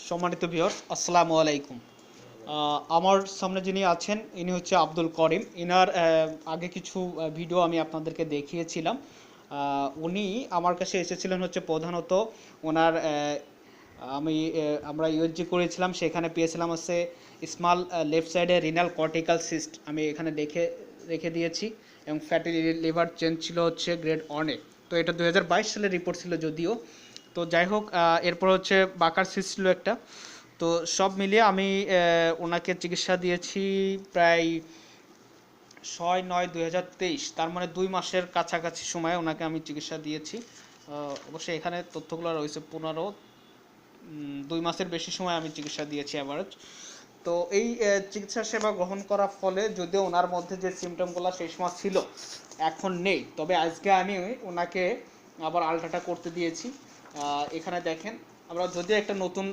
সম্মানিত ভিউয়ার্স, আসসালামু আলাইকুম। আমার সামনে যিনি আছেন ইনি হচ্ছে আব্দুল করিম। ইনার আগে কিছু ভিডিও আমি আপনাদেরকে দেখিয়েছিলাম। উনি আমার কাছে এসেছিলেন হচ্ছে প্রধানত ওনার আমরা ইউএসজি করেছিলাম, সেখানে পেয়েছিলাম হচ্ছে স্মল লেফট সাইডে রিনাল কর্টিক্যাল সিস্ট। আমি এখানে রেখে দিয়েছি এবং ফ্যাটি লিভার চেঞ্জ ছিল হচ্ছে গ্রেড 1-এ। তো এটা 2022 সালের রিপোর্ট ছিল যদিও। তো যাই হোক, এরপর হচ্ছে বাকার সিস্ট ছিল একটা। তো সব মিলিয়ে আমি ওনাকে চিকিৎসা দিয়েছি প্রায় 6/9/2023, তার মানে 2 মাসের কাছাকাছি সময় ওনাকে আমি চিকিৎসা দিয়েছি। অবশ্যই এখানে তথ্যগুলো রয়েছে 2 মাসের বেশি সময় আমি চিকিৎসা দিয়েছি অ্যাভারেজ। তো এই চিকিৎসা সেবা গ্রহণ করার ফলে যদিও ওনার মধ্যে যে সিমটমগুলো সেই সময় ছিল এখন নেই, তবে আজকে আমি ওনাকে আবার আলট্রাটা করতে দিয়েছি। এখানে দেখেন, আমরা যদিও একটা নতুন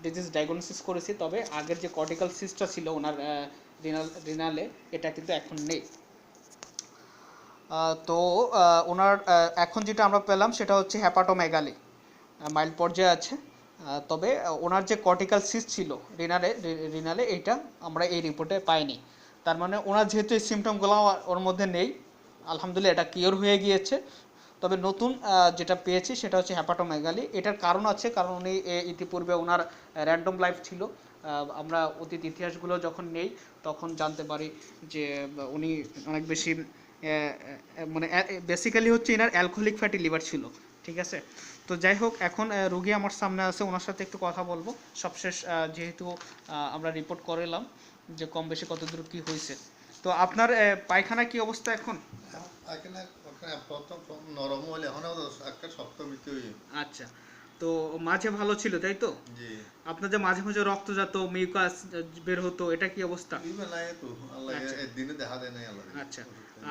ডিজিজ ডায়াগনোসিস করেছি, তবে আগের যে কর্টিক্যাল সিস্টটা ছিল ওনার রিনালে, এটা কিন্তু এখন নেই। তো ওনার এখন যেটা আমরা পেলাম সেটা হচ্ছে হ্যাপাটোমেগালি, মাইল্ড পর্যায়ে আছে। তবে ওনার যে কর্টিক্যাল সিস্ট ছিল রিনালে এইটা আমরা এই রিপোর্টে পাইনি। তার মানে ওনার যেহেতু এই সিমটমগুলো ওর মধ্যে নেই, আলহামদুলিল্লাহ এটা কিওর হয়ে গিয়েছে। তবে নতুন যেটা পেয়েছি সেটা হচ্ছে হ্যাপাটোমেগালি। এটার কারণ আছে, কারণ উনি ইতিপূর্বে ওনার র্যান্ডম লাইফ ছিল। আমরা অতীত ইতিহাসগুলো যখন নেই তখন জানতে পারি যে উনি অনেক বেশি মানে বেসিক্যালি হচ্ছে এনার অ্যালকোহলিক ফ্যাটি লিভার ছিল। ঠিক আছে। তো যাই হোক, এখন রুগী আমার সামনে আছে, ওনার সাথে একটু কথা বলবো। সবশেষ যেহেতু আমরা রিপোর্ট করালাম যে কম বেশি কতদূর কি হয়েছে। তো আপনার পায়খানা কি অবস্থা এখন? প্রথম নরম হলে এখন একটা শক্ত ভিতরে। আচ্ছা। তো মাঝে ভালো ছিল তাই তো? জি। আপনার যে মাঝে মাঝে রক্তজাত মিউকাস বের হতো, এটা কি অবস্থা? নাই তো, আল্লাহ আচ্ছা একদিনে দেখা দেয় নাই আল্লাহ। আচ্ছা।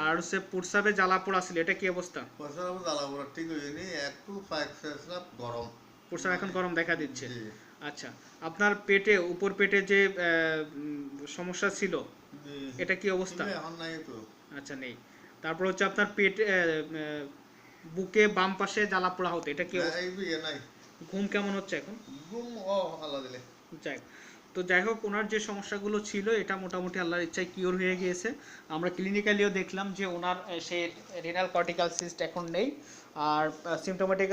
আর হচ্ছে প্রস্রাবে জ্বালা পোড়া ছিল, এটা কি অবস্থা? পয়সা জ্বালা পোড়া ঠিক হয়নি, একটু গরম। প্রস্রাব এখন গরম দেখা দিচ্ছে। জি। আচ্ছা। আপনার পেটে, উপর পেটে যে সমস্যা ছিল, জি। এটা কি অবস্থা? এখন নাই তো। আচ্ছা, নেই। তারপর হচ্ছে আপনার পেটে বুকে বাম পাশে জ্বালা পোড়া হতো, এটা কি অবস্থা? নাই। ঘুম কেমন হচ্ছে এখন? ঘুম আল্লাহ দিলে। যাই হোক। তো যাই হোক, ওনার যে সমস্যাগুলো ছিল এটা মোটামুটি আল্লাহর ইচ্ছায় কিওর হয়ে গিয়েছে। আমরা ক্লিনিক্যালিও দেখলাম যে ওনার সেই রিনাল কর্টিক্যাল সিস্ট এখন নেই। আর সিমটোমেটিক